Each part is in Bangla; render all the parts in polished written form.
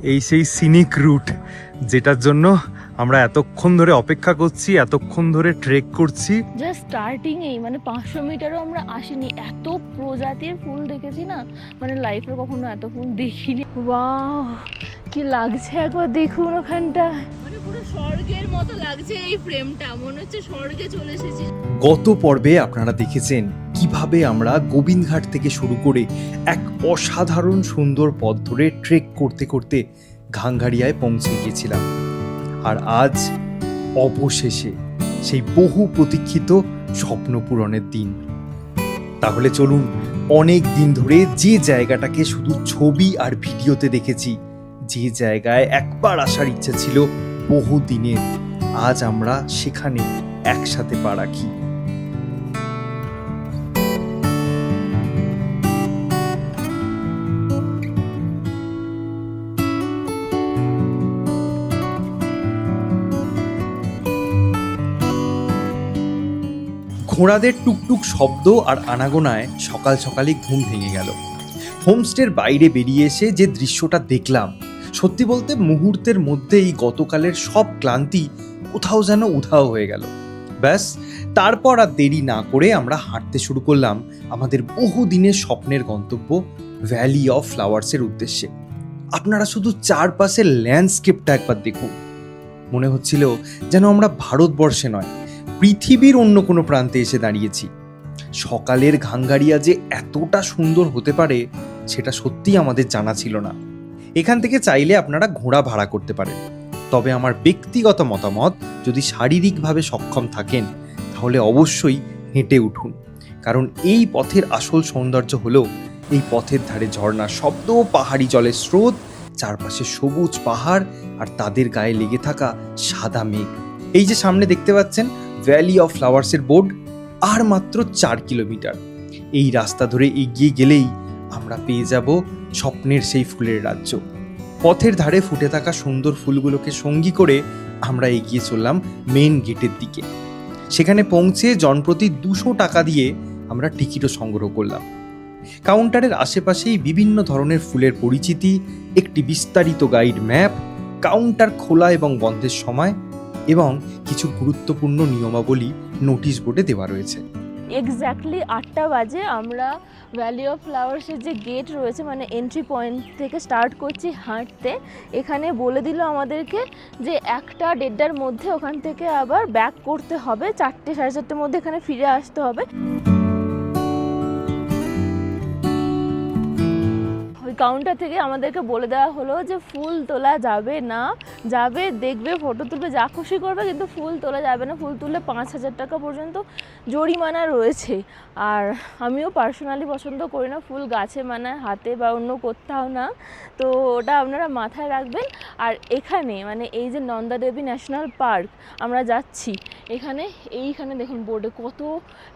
এই সেই সিনিক রুট যেটার জন্য আমরা এতক্ষণ ধরে অপেক্ষা করছি, এতক্ষণ ধরে ট্রেক করছি। জাস্ট স্টার্টিং এই মানে 500 মিটারও আমরা আসিনি, এত প্রজাতির ফুল দেখেছি না, মানে লাইফে কখনো এত ফুল দেখিনি। ওয়াও, কি লাগছে একবার দেখুন ওখানটা, মানে পুরো স্বর্গের মতো লাগছে। এই ফ্রেমটা মনে হচ্ছে স্বর্গে চলে এসেছি। গত পর্বে আপনারা দেখেছেন কিভাবে আমরা গোবিন্দঘাট থেকে শুরু করে এক অসাধারণ সুন্দর পথ ধরে ট্রেক করতে করতে ঘাঙ্গারিয়ায় পৌঁছে গিয়েছিলাম। আর আজ অবশেষে সেই বহু প্রতীক্ষিত স্বপ্ন পূরণের দিন। তাহলে চলুন, অনেক দিন ধরে যে জায়গাটাকে শুধু ছবি আর ভিডিওতে দেখেছি, যে জায়গায় একবার আসার ইচ্ছা ছিল বহু দিনের, আজ আমরা সেখানে একসাথে পা রাখি। ঘোড়াদের টুকটুক শব্দ আর আনাগোনায় সকাল সকালই ঘুম ভেঙে গেল। হোমস্টের বাইরে বেরিয়ে এসে যে দৃশ্যটা দেখলাম, সত্যি বলতে মুহূর্তের মধ্যেই গতকালের সব ক্লান্তি কোথাও যেন উধাও হয়ে গেল। ব্যাস, তারপর আর দেরি না করে আমরা হাঁটতে শুরু করলাম আমাদের বহু দিনের স্বপ্নের গন্তব্য ভ্যালি অফ ফ্লাওয়ার্সের উদ্দেশ্যে। আপনারা শুধু চারপাশের ল্যান্ডস্কেপটা একবার দেখুন, মনে হচ্ছিল যেন আমরা ভারতবর্ষে নয়, পৃথিবীর অন্য কোনো প্রান্তে এসে দাঁড়িয়েছি। সকালের ঘাঙ্গারিয়া যে এতটা সুন্দর হতে পারে সেটা সত্যিই আমাদের জানা ছিল না। এখান থেকে চাইলে আপনারা ঘোড়া ভাড়া করতে পারেন, তবে আমার ব্যক্তিগত মতামত, যদি শারীরিকভাবে সক্ষম থাকেন তাহলে অবশ্যই হেঁটে উঠুন। কারণ এই পথের আসল সৌন্দর্য হলো এই পথের ধারে ঝর্ণার শব্দ, পাহাড়ি জলের স্রোত, চারপাশে সবুজ পাহাড় আর তাদের গায়ে লেগে থাকা সাদা মেঘ। এই যে সামনে দেখতে পাচ্ছেন ভ্যালি অফ ফ্লাওয়ার্সের বোর্ড, আর মাত্র 4 কিলোমিটার। এই রাস্তা ধরে এগিয়ে গেলেই আমরা পেয়ে যাব স্বপ্নের সেই ফুলের রাজ্য। পথের ধারে ফুটে থাকা সুন্দর ফুলগুলোকে সঙ্গী করে আমরা এগিয়ে চললাম মেন গেটের দিকে। সেখানে পৌঁছে জনপ্রতি 200 টাকা দিয়ে আমরা টিকিটও সংগ্রহ করলাম। কাউন্টারের আশেপাশেই বিভিন্ন ধরনের ফুলের পরিচিতি, একটি বিস্তারিত গাইড ম্যাপ, কাউন্টার খোলা এবং বন্ধের সময় এবং কিছু গুরুত্বপূর্ণ নিয়মাবলী নোটিশ বোর্ডে দেওয়া রয়েছে। এক্স্যাক্টলি 8টা বাজে আমরা ভ্যালি অফ ফ্লাওয়ার্সের যে গেট রয়েছে, মানে এন্ট্রি পয়েন্ট থেকে স্টার্ট করছি হাঁটতে। এখানে বলে দিল আমাদেরকে যে 1টা-1:30টার মধ্যে ওখান থেকে আবার ব্যাক করতে হবে, 4টে-4:30টার মধ্যে এখানে ফিরে আসতে হবে। ওই কাউন্টার থেকে আমাদেরকে বলে দেওয়া হলো যে ফুল তোলা যাবে না, যাবে দেখবে, ফটো তুলবে, যা খুশি করবে, কিন্তু ফুল তোলা যাবে না। ফুল তুললে 5,000 টাকা পর্যন্ত জরিমানা রয়েছে। আর আমিও পার্সোনালি পছন্দ করি না ফুল গাছে মানায়, হাতে বা অন্য কোথাও না, তো ওটা আপনারা মাথায় রাখবেন। আর এখানে মানে এই যে নন্দা দেবী ন্যাশনাল পার্ক আমরা যাচ্ছি, এইখানে দেখুন বোর্ডে কত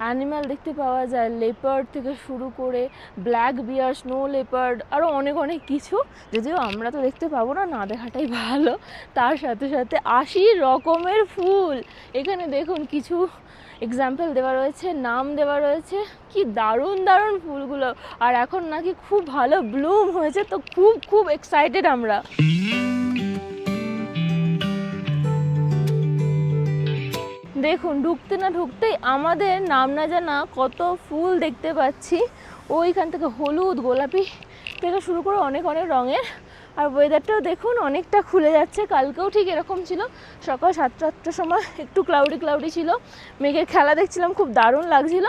অ্যানিম্যাল দেখতে পাওয়া যায়, লেপার্ড থেকে শুরু করে ব্ল্যাক বিয়ার, স্নো লেপার্ড, আরও অনেক অনেক কিছু, যদিও আমরা তো দেখতে পাবো না, না দেখাটাই ভালো। তার সাথে সাথে 80 রকমের ফুল এখানে দেখুন, কিছু এক্সাম্পল দেওয়া রয়েছে, নাম দেওয়া রয়েছে, কি দারুণ দারুণ ফুলগুলো। আর এখন নাকি খুব ভালো ব্লুম হয়েছে, তো খুব খুব এক্সাইটেড আমরা। দেখুন, ঢুকতে না ঢুকতেই আমাদের নাম না জানা কত ফুল দেখতে পাচ্ছি। ওইখান থেকে হলুদ, গোলাপি থেকে শুরু করে অনেক অনেক রঙের। আর ওয়েদারটাও দেখুন অনেকটা খুলে যাচ্ছে। কালকেও ঠিক এরকম ছিল, সকাল 7-8টার সময় একটু ক্লাউডি ছিল, মেঘের খেলা দেখছিলাম, খুব দারুণ লাগছিল।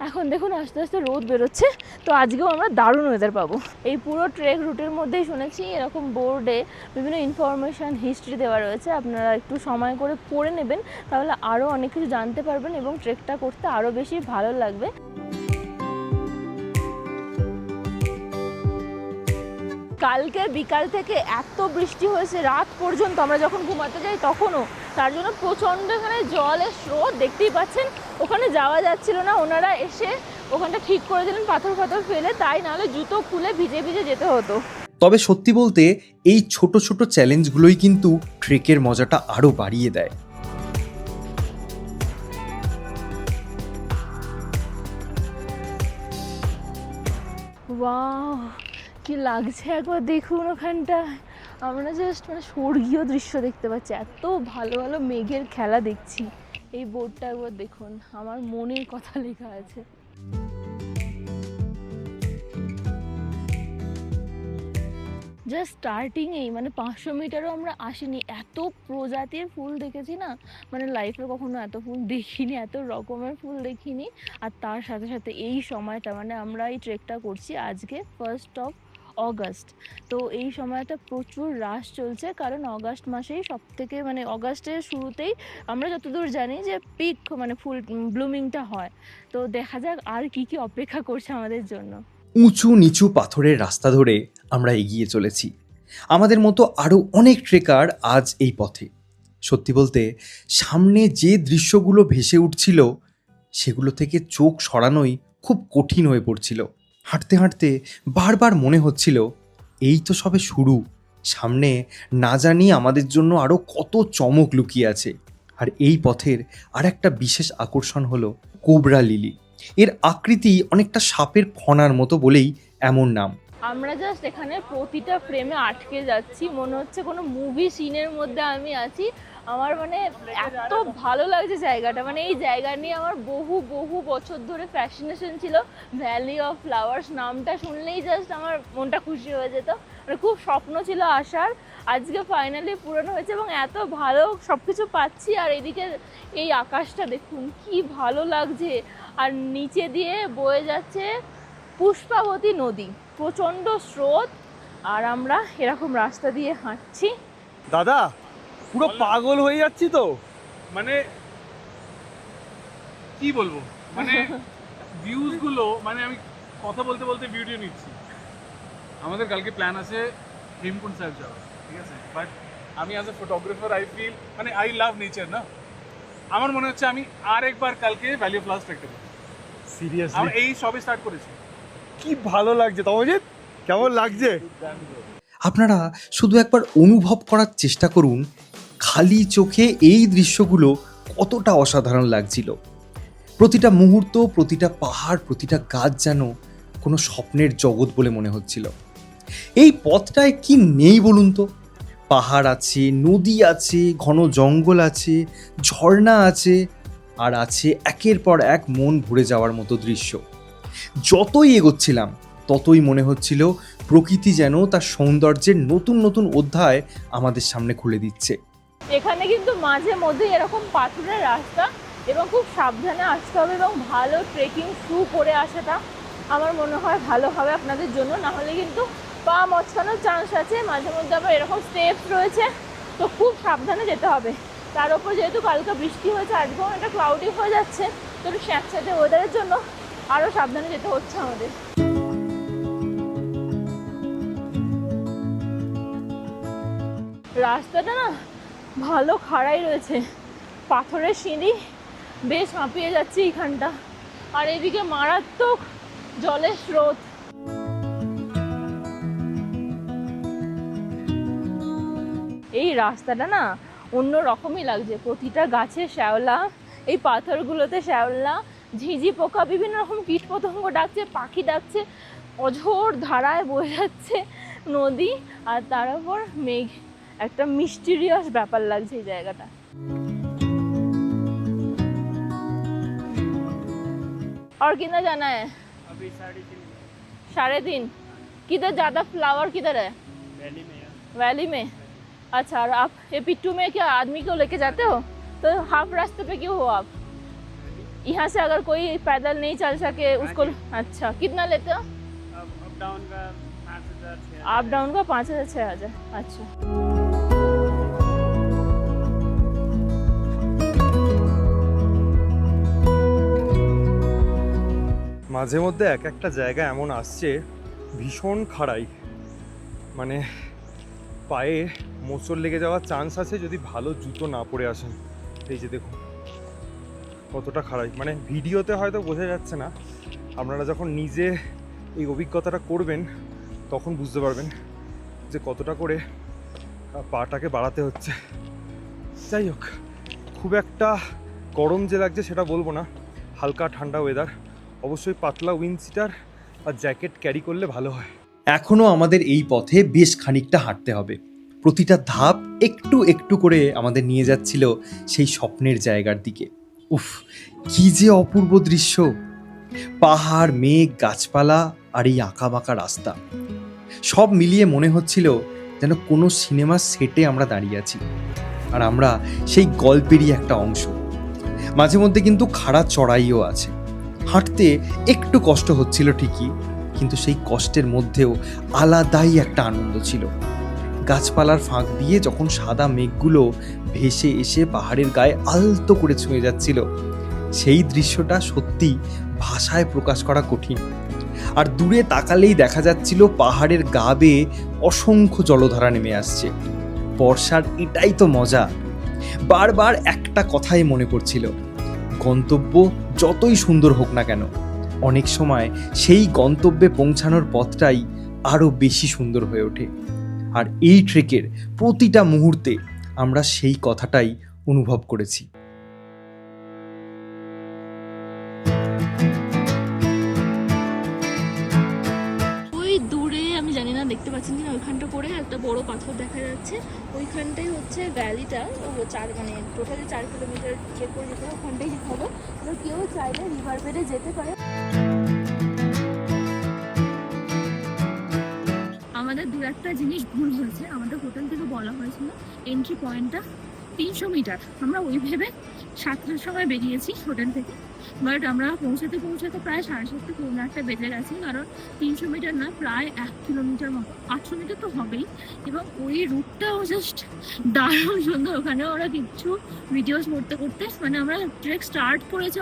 এখন দেখুন আস্তে আস্তে রোদ বেরোচ্ছে, তো আজকেও আমরা দারুণ ওয়েদার পাবো। এই পুরো ট্রেক রুটের মধ্যেই শুনেছি এরকম বোর্ডে বিভিন্ন ইনফরমেশান, হিস্ট্রি দেওয়া রয়েছে, আপনারা একটু সময় করে পড়ে নেবেন, তাহলে আরও অনেক কিছু জানতে পারবেন এবং ট্রেকটা করতে আরও বেশি ভালো লাগবে। কালকে বিকাল থেকে এত বৃষ্টি হয়েছে রাত পর্যন্ত, আমরা যখন ঘুমাতে যাই তখনও, তার জন্য প্রচণ্ড এখানে জলের স্রোত দেখতেই পাচ্ছেন। ওখানে যাওয়া যাচ্ছিল না, ওনারা এসে ওখানটা ঠিক করে দিলেন পাথর ফেলে, তাই নাহলে জুতো খুলে ভিজে ভিজে যেতে হতো। তবে সত্যি বলতে এই ছোট ছোট চ্যালেঞ্জগুলোই কিন্তু ট্রেকের মজাটা আরও বাড়িয়ে দেয়। ওয়াও, কি লাগছে একবার দেখুন ওখানটা। আমরা জাস্ট মানে স্বর্গীয় দৃশ্য দেখতে পাচ্ছি, এত ভালো ভালো মেঘের খেলা দেখছি। এই বোর্ডটা একবার দেখুন, আমার মনের কথা লেখা আছে। জাস্ট স্টার্টিংয়েই মানে 500 মিটারও আমরা আসিনি, এত প্রজাতির ফুল দেখেছি না, মানে লাইফে কখনো এত ফুল দেখিনি, এত রকমের ফুল দেখিনি। আর তার সাথে সাথে এই সময়টা মানে আমরা এই ট্রেকটা করছি আজকে 1st অফ অগাস্ট, তো এই সময়টা প্রচুর রাশ চলছে, কারণ অগাস্ট মাসেই সব থেকে মানে অগাস্টের শুরুতেই আমরা যতদূর জানি যে পিক মানে ফুল ব্লুমিংটা হয়। তো দেখা যাক আর কি কি অপেক্ষা করছে আমাদের জন্য। উঁচু নিচু পাথরের রাস্তা ধরে আমরা এগিয়ে চলেছি। আমাদের মতো আরও অনেক ট্রেকার আজ এই পথে। সত্যি বলতে সামনে যে দৃশ্যগুলো ভেসে উঠছিল সেগুলো থেকে চোখ সরানোই খুব কঠিন হয়ে পড়ছিল। হাঁটতে হাঁটতে বারবার মনে হচ্ছিল এই তো সবে শুরু, সামনে না জানি আমাদের জন্য আরও কত চমক লুকিয়ে আছে। আর এই পথের আর একটা বিশেষ আকর্ষণ হলো কোবরা লিলি। এর আকৃতি অনেকটা সাপের ফণার মতো বলেই এমন নাম। আমরা জাস্ট এখানে প্রতিটা ফ্রেমে আটকে যাচ্ছি, মনে হচ্ছে কোনো মুভি সিনের মধ্যে আমি আছি। আমার মানে এত ভালো লাগছে জায়গাটা, মানে এই জায়গা নিয়ে আমার বহু বহু বছর ধরে ফ্যাসিনেশন ছিল। ভ্যালি অফ ফ্লাওয়ার্স নামটা শুনলেই জাস্ট আমার মনটা খুশি হয়ে যেত, মানে খুব স্বপ্ন ছিল আসার, আজকে ফাইনালি পূরণ হয়েছে এবং এত ভালো সব কিছু পাচ্ছি। আর এদিকে এই আকাশটা দেখুন কি ভালো লাগছে, আর নিচে দিয়ে বয়ে যাচ্ছে পুষ্পাবতী নদী, প্রচণ্ড স্রোত, আর আমরা এরকম রাস্তা দিয়ে হাঁটছি। দাদা পুরো পাগল হয়ে যাচ্ছি তো, মানে কি বলবো, মানে ভিউজ গুলো, মানে আমি কথা বলতে বলতে ভিডিও নিচ্ছি। আমাদের কালকে প্ল্যান আছে হেমকুন্ড সাহেব যাওয়া, ঠিক আছে, বাট আমি as a photographer I feel মানে আই লাভ নেচার না, আমার মনে হচ্ছে আমি আর একবার কালকে ভ্যালি অফ ফ্লাওয়ার্স দেখতে পাবো। সিরিয়াসলি আমি এই সবে স্টার্ট করেছি। কি ভালো লাগছে তমজিৎ, কেমন লাগছে? আপনারা শুধু একবার অনুভব করার চেষ্টা করুন খালি চোখে এই দৃশ্যগুলো কতটা অসাধারণ লাগছিল। প্রতিটা মুহূর্ত, প্রতিটা পাহাড়, প্রতিটা গাছ যেন কোনো স্বপ্নের জগৎ বলে মনে হচ্ছিল। এই পথটায় কি নেই বলুন তো? পাহাড় আছে, নদী আছে, ঘন জঙ্গল আছে, ঝর্ণা আছে, আর আছে একের পর এক মন ভরে যাওয়ার মতো দৃশ্য। যতই এগোচ্ছিলাম ততই মনে হচ্ছিল প্রকৃতি যেন তার সৌন্দর্যের নতুন নতুন অধ্যায় আমাদের সামনে খুলে দিচ্ছে। এখানে কিন্তু মাঝে মধ্যে এরকম পাথরের রাস্তা, এবং খুব সাবধানে আসতে হবে, এবং ভালো ট্রেকিং শু পরে আসাটা আমার মনে হয় ভালো হবে আপনাদের জন্য, না হলে কিন্তু পা মচকানোর চান্স আছে। মাঝে মধ্যে আবার এরকম স্টেপস রয়েছে, তো খুব সাবধানে যেতে হবে। তার উপর যেহেতু কালকে বৃষ্টি হয়েছে, আজকেও এটা ক্লাউডি হয়ে যাচ্ছে, তো একটু স্যাঁতস্যাঁতে ওয়েদারের জন্য আরও সাবধানে যেতে হচ্ছে আমাদের। রাস্তাটা না ভালো খাড়াই রয়েছে, পাথরের সিঁড়ি, বেশ হাঁপিয়ে যাচ্ছে এইখানটা, আর এদিকে মারাত্মক জলের স্রোত। এই রাস্তাটা না অন্য রকমই লাগছে, প্রতিটা গাছে শ্যাওলা, এই পাথরগুলোতে শ্যাওলা, ঝিঁঝি পোকা, বিভিন্ন রকম কীট পতঙ্গ ডাকছে, পাখি ডাকছে, অঝোর ধারায় বয়ে যাচ্ছে নদী, আর তার উপর মেঘ। একটা মিস্টিরিয়াস ব্যাপার লাগছে এই জায়গাটা। और कितना जाना है? अभी 3:30। 3:30। किधर ज़्यादा फ्लावर किधर है? वैली में है। वैली में। अच्छा, और आप ये पिट्टू में क्या आदमी को लेके जाते हो? तो हाफ रास्ते पे क्यों हो आप? यहाँ से अगर कोई पैदल नहीं चल सके उसको, अच्छा कितना लेते हो? अप डाउन का 5,000 अप डाउन का 5,000 6,000। अच्छा, মাঝে মধ্যে এক একটা জায়গা এমন আসছে ভীষণ খাড়াই, মানে পায়ে মোচড় লেগে যাওয়ার চান্স আছে যদি ভালো জুতো না পরে আসেন। এই যে দেখুন কতটা খাড়াই, মানে ভিডিওতে হয়তো বোঝা যাচ্ছে না, আপনারা যখন নিজে এই অভিজ্ঞতাটা করবেন তখন বুঝতে পারবেন যে কতটা করে পাটাকে বাড়াতে হচ্ছে। যাই হোক, খুব একটা গরম যে লাগছে সেটা বলবো না, হালকা ঠান্ডা ওয়েদার। অবশ্যই পাতলা উইন্ডশিটার আর জ্যাকেট ক্যারি করলে ভালো হয়। এখনও আমাদের এই পথে বেশ খানিকটা হাঁটতে হবে। প্রতিটা ধাপ একটু একটু করে আমাদের নিয়ে যাচ্ছিল সেই স্বপ্নের জায়গার দিকে। উফ, কি যে অপূর্ব দৃশ্য! পাহাড়, মেঘ, গাছপালা আর এই আঁকাবাঁকা রাস্তা, সব মিলিয়ে মনে হচ্ছিল যেন কোনো সিনেমার সেটে আমরা দাঁড়িয়ে আছি, আর আমরা সেই গল্পেরই একটা অংশ। মাঝে মধ্যে কিন্তু খাড়া চড়াইও আছে, হাঁটতে একটু কষ্ট হচ্ছিল ঠিকই, কিন্তু সেই কষ্টের মধ্যেও আলাদাই একটা আনন্দ ছিল। গাছপালার ফাঁক দিয়ে যখন সাদা মেঘগুলো ভেসে এসে পাহাড়ের গায়ে আলতো করে ছুঁয়ে যাচ্ছিল, সেই দৃশ্যটা সত্যি ভাষায় প্রকাশ করা কঠিন। আর দূরে তাকালেই দেখা যাচ্ছিল পাহাড়ের গা বেয়ে অসংখ্য জলধারা নেমে আসছে। বর্ষার এটাই তো মজা। বারবার একটা কথাই মনে পড়ছিল, গন্তব্য যতই সুন্দর হোক না কেন, অনেক সময় সেই গন্তব্যে পৌঁছানোর পথটাই আরও বেশি সুন্দর হয়ে ওঠে। আর এই ট্রেকের প্রতিটা মুহূর্তে আমরা সেই কথাটাই অনুভব করেছি। ওই দূরে আমি জানি না দেখতে পাচ্ছেন কিনা, ওইখানটা করে একটা বড় পাথর দেখা যাচ্ছে। ওইখানটাই হচ্ছে ভ্যালিটা, মানে টোটালি 4 কিলোমিটার ট্রেক করে যেতে হবে, ওখানটাই যেতে হবে। তো কেউ চাইলে রিভার বেডে যেতে পারে। আমাদের দু একটা জিনিস ভুল হয়েছে। আমাদের হোটেল থেকে বলা হয়েছিল এন্ট্রি পয়েন্টটা 300 মিটার। আমরা ওই ভেবে 7টার সময় বেরিয়েছি হোটেল থেকে, বাট আমরা পৌঁছাতে প্রায় 7:30 পৌনে 8টা বেজে গেছে, কারণ 300 মিটার না, প্রায় 1 কিলোমিটার মতো, 800 মিটার তো হবেই। এবং ওই রুটটাও জাস্ট দারুণ সুন্দর। ওখানে ওরা কিছু ভিডিওস করতে মানে আমরা ট্রেক স্টার্ট করেছি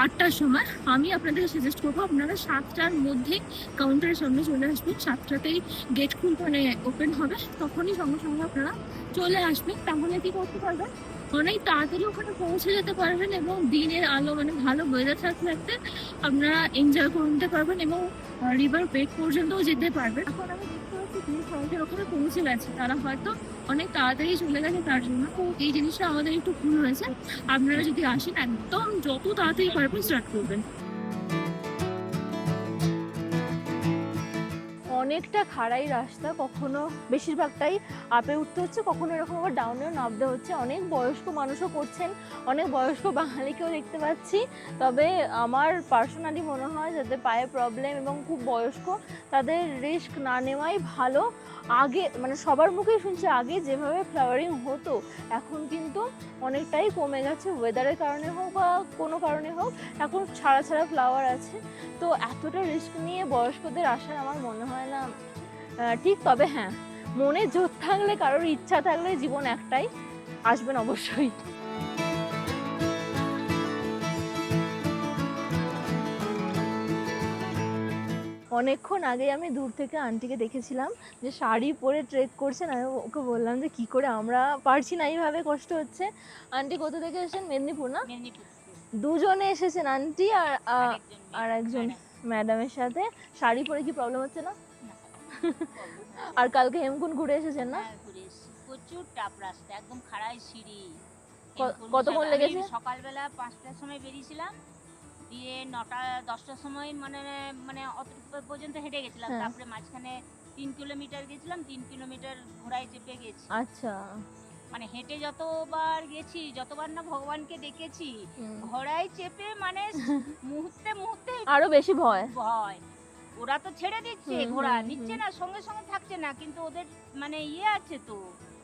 8টার সময়। আমি আপনাদের সাজেস্ট করবো আপনারা 7টার মধ্যে কাউন্টারের সামনে চলে আসবেন। 7টাতেই গেট মানে ওপেন হবে, তখনই সঙ্গে সঙ্গে আপনারা চলে আসবেন। তাহলে কি করতে পারবেন, অনেক তাড়াতাড়ি ওখানে পৌঁছে যেতে পারবেন এবং দিনের আলো মানে ভালো ওয়েদার থাকতে আপনারা এনজয় করে নিতে পারবেন এবং রিভার বেড পর্যন্তও যেতে পারবেন। এখন আমি দেখতে পাচ্ছি পুলিশ মানুষের ওখানে পৌঁছে গেছে, তারা হয়তো অনেক তাড়াতাড়ি চলে গেছে তার জন্য। তো এই জিনিসটা আমাদের একটু ভুল হয়েছে। আপনারা যদি আসেন একদম যত তাড়াতাড়ি পারবেন স্টার্ট করবেন। অনেকটা খাড়াই রাস্তা, কখনো বেশিরভাগটাই আপে উঠতে হচ্ছে, কখনো এরকম আবার ডাউনেও নামতে হচ্ছে। অনেক বয়স্ক মানুষও করছেন, অনেক বয়স্ক বাঙালিকেও দেখতে পাচ্ছি। তবে আমার পার্সোনালি মনে হয় যাদের পায়ে প্রবলেম এবং খুব বয়স্ক, তাদের রিস্ক না নেওয়াই ভালো। আগে মানে সবার মুখেই শুনছি আগে যেভাবে ফ্লাওয়ারিং হতো এখন কিন্তু অনেকটাই কমে গেছে, ওয়েদারের কারণে হোক বা কোনো কারণে হোক, এখন ছাড়া ছাড়া ফ্লাওয়ার আছে। তো এতটা রিস্ক নিয়ে বয়স্কদের আসার আমার মনে হয় না ঠিক। তবে হ্যাঁ, মনে জোর থাকলে, কারোর ইচ্ছা থাকলে, জীবন একটাই, আসবেন অবশ্যই। অনেকক্ষণ আগে আমি দূর থেকে আন্টিকে দেখেছিলাম যে শাড়ি পরে ট্রেক করছেন। আমি ওকে বললাম যে কী করে, আমরা পারছি না, এইভাবে কষ্ট হচ্ছে। আন্টি কোথা থেকে এসেছেন? মেদিনীপুর না? দুজনে এসেছেন, আন্টি আর একজন ম্যাডামের সাথে। শাড়ি পরে কি প্রবলেম হচ্ছে না? আর কালকে হেমকুন্ড ঘুরে এসেছেন না? প্রচুর টাফ রাস্তা, একদম খাড়াই সিঁড়ি। কতক্ষণ লেগেছে? সকালবেলা 5টার সময় বেরিয়েছিলাম, দিয়ে 9টা-10টার সময় মানে অতটুকু পর্যন্ত হেঁটে গেছিলাম। তারপরে মাঝখানে 3 কিলোমিটার গেছিলাম, 3 কিলোমিটার ঘোড়ায় চেপে গেছি। আচ্ছা, মানে হেঁটে যতবার গেছি, যতবার না ভগবানকে ডেকেছি, ঘোড়ায় চেপে মানে মুহূর্তে আরো বেশি ভয়। ওরা তো ছেড়ে দিচ্ছে, ঘোড়া নিচ্ছে না, সঙ্গে সঙ্গে থাকছে না, কিন্তু ওদের মানে আছে তো,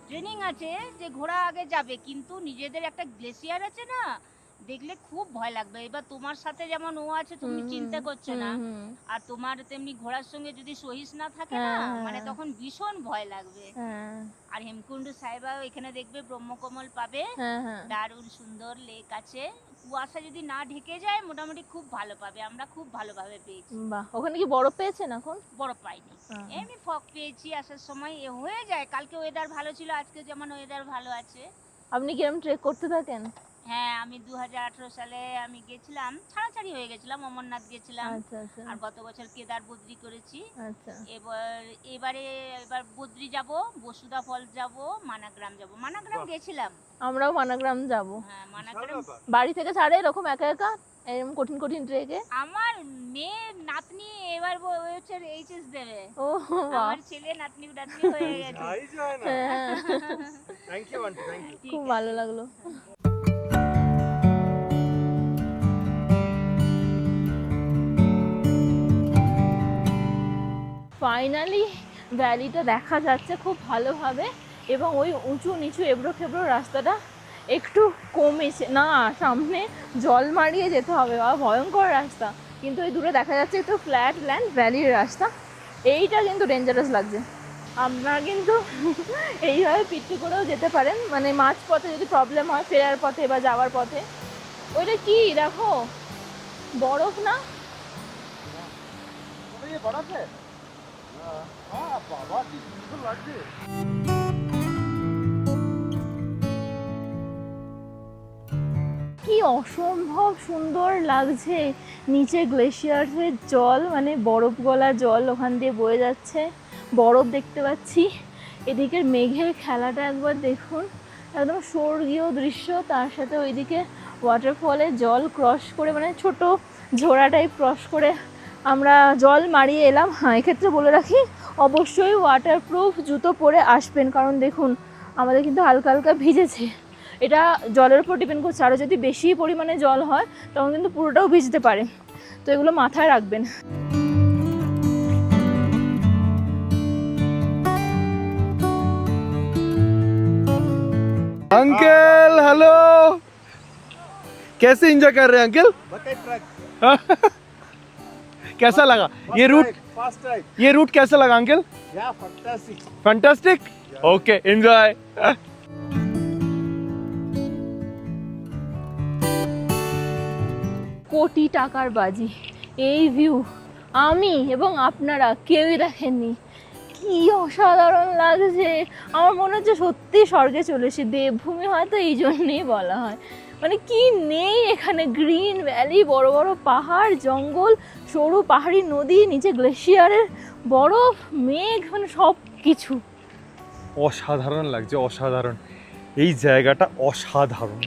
ট্রেনিং আছে যে ঘোড়া আগে যাবে, কিন্তু নিজেদের একটা গ্লেসিয়ার আছে না, দেখলে খুব ভয় লাগবে। এবার তোমার সাথে যেমন ও আছে, তুমি চিন্তা করছো না, আর তোমার তেমনি ঘোড়ার সঙ্গে যদি সহিস না থাকে না, মানে তখন ভীষণ ভয় লাগবে। আর হেমকুন্ড সাহেবা এখানে দেখবে ব্রহ্মকমল পাবে, দারুণ সুন্দর লেক আছে। কুয়াশা যদি না ঢেকে যায় মোটামুটি খুব ভালো পাবে, আমরা খুব ভালোভাবে পেয়েছি। বাহ, ওখানে কি বরফ পেয়েছেন? এখন বরফ পাইনি, এমনি ফগ পেয়েছি আসার সময়। হয়ে যায়, কালকে ওয়েদার ভালো ছিল, আজকে যেমন ওয়েদার ভালো আছে। আপনি কিরকম ট্রেক করতে থাকেন? হ্যাঁ, আমি 2018 সালে আমি গেছিলাম, ছাড়াছাড়ি হয়ে গেছিলাম, অমরনাথ গেছিলাম। আর গত বছর কেদার বদ্রি করেছি। এবার বদ্রি যাব, বসুধা ফলস যাব, মানাগ্রাম যাব। মানাগ্রাম গেছিলাম, আমরাও মানাগ্রাম যাব। হ্যাঁ মানাগ্রাম বাড়ি থেকে ছাড়ে এরকম একা একা? এরকম কঠিন কঠিন ট্রেকে? আমার মেয়ে নাতনি এবার হচ্ছে এইচএস দেবে। ও বাহ, আমার ছেলে নাতনি নাতনি হয়ে গেছে। যাই যায় না। হ্যাঁ, thank you aunty, thank you. খুব ভালো লাগলো। ফাইনালি ভ্যালিটা দেখা যাচ্ছে খুব ভালোভাবে, এবং ওই উঁচু নিচু এবড়ো খেবড়ো রাস্তাটা একটু কমেছে। না, সামনে জল মারিয়ে যেতে হবে, বা ভয়ঙ্কর রাস্তা, কিন্তু ওই দূরে দেখা যাচ্ছে একটু ফ্ল্যাট ল্যান্ড ভ্যালির রাস্তা। এইটা কিন্তু ডেঞ্জারাস লাগছে। আপনারা কিন্তু এইভাবে পিচ্ছি করেও যেতে পারেন, মানে মাঝপথে যদি প্রবলেম হয়, ফেরার পথে বা যাওয়ার পথে। ওইটা কি দেখো, বরফ না? কি অসম্ভব সুন্দর লাগছে। নিচে গ্লেশিয়ারের জল, মানে বরফ গলা জল ওখান দিয়ে বয়ে যাচ্ছে, বরফ দেখতে পাচ্ছি। এদিকের মেঘের খেলাটা একবার দেখুন, একদম স্বর্গীয় দৃশ্য। তার সাথে ওইদিকে ওয়াটারফলে জল ক্রস করে, মানে ছোট ঝোড়া টাইপ ক্রস করে আমরা জল মারিয়ে এলাম। হ্যাঁ, এক্ষেত্রে বলে রাখি অবশ্যই ওয়াটারপ্রুফ জুতো পরে আসবেন, কারণ দেখুন আমাদের কিন্তু হালকা হালকা ভিজেছে। এটা জলের উপর ডিপেন্ড করছে, আরও যদি বেশি পরিমাণে জল হয় তখন কিন্তু পুরোটাও ভিজতে পারে, তো এগুলো মাথায় রাখবেন। अंकल हेलो, कैसे एंजॉय कर रहे हैं अंकल? कैसा लगा ये रूट? ये रूट कैसा लगा अंकल? फैंटास्टिक। Okay, enjoy. কোটি টাকার বাজি এই ভিউ আমি এবং আপনারা কেউই দেখেননি। কি অসাধারণ লাগছে, আমার মনে হচ্ছে সত্যি স্বর্গে চলেছি। দেবভূমি হয়তো এই জন্যেই বলা হয়, মানে কি নেই এখানে, গ্রিন ভ্যালি, বড় বড় পাহাড় জঙ্গল, সরু পাহাড়ি নদী, নিচে গ্লেশিয়ারের বরফ, মেঘ, মানে সব কিছু। অসাধারণ লাগছে, অসাধারণ। এই জায়গাটা অসাধারণ।